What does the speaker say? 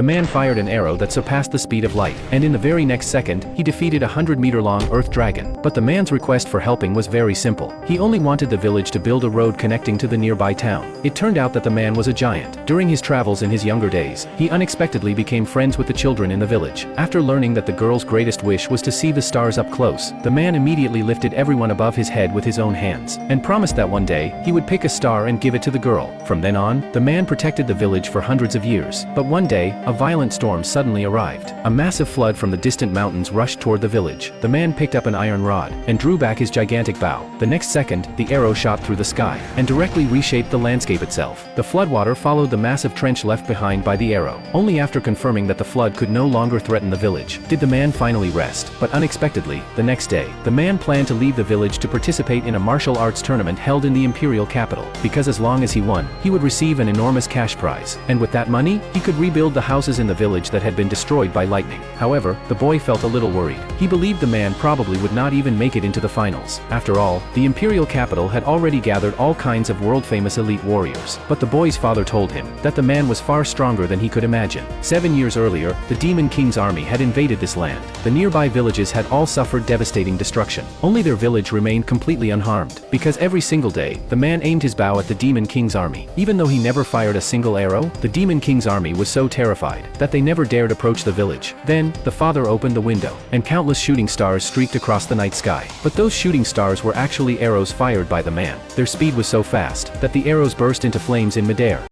the man fired an arrow that surpassed the speed of light, and in the very next second, he defeated a 100-meter-long Earth Dragon. But the man's request for helping was very simple. He only wanted the village to build a road connecting to the nearby town. It turned out that the man was a giant. During his travels in his younger days, he unexpectedly became friends with the children in the village. After learning that the girl's greatest wish was to see the stars up close, the man immediately lifted everyone above his head with his own hands, and promised that one day, he would pick a star and give it to the girl. From then on, the man protected the village for hundreds of years. But one day, a violent storm suddenly arrived. A massive flood from the distant mountains rushed toward the village. The man picked up an iron rod, and drew back his gigantic bow. The next second, the arrow shot through the sky, and directly reshaped the landscape itself. The floodwater followed the massive trench left behind by the arrow. Only after confirming that the flood could no longer threaten the village, did the man finally rest. But unexpectedly, the next day, the man planned to leave the village to participate in a martial arts tournament held in the imperial capital, because as long as he won, he would receive an enormous cash prize, and with that money, he could rebuild the houses in the village that had been destroyed by lightning. However, the boy felt a little worried. He believed the man probably would not even make it into the finals. After all, the imperial capital had already gathered all kinds of world-famous elite warriors. But the boy's father told him that the man was far stronger than he could imagine. 7 years earlier, the Demon King's army had invaded this land. The nearby villages had all suffered devastating destruction. Only their village remained completely unharmed, because every single day, the man aimed his bow at the Demon King's army. Even though he never fired a single arrow, the Demon King's army was so terrified that they never dared approach the village. Then, the father opened the window, and countless shooting stars streaked across the night sky. But those shooting stars were actually arrows fired by the man. Their speed was so fast that the arrows burst into flames in midair.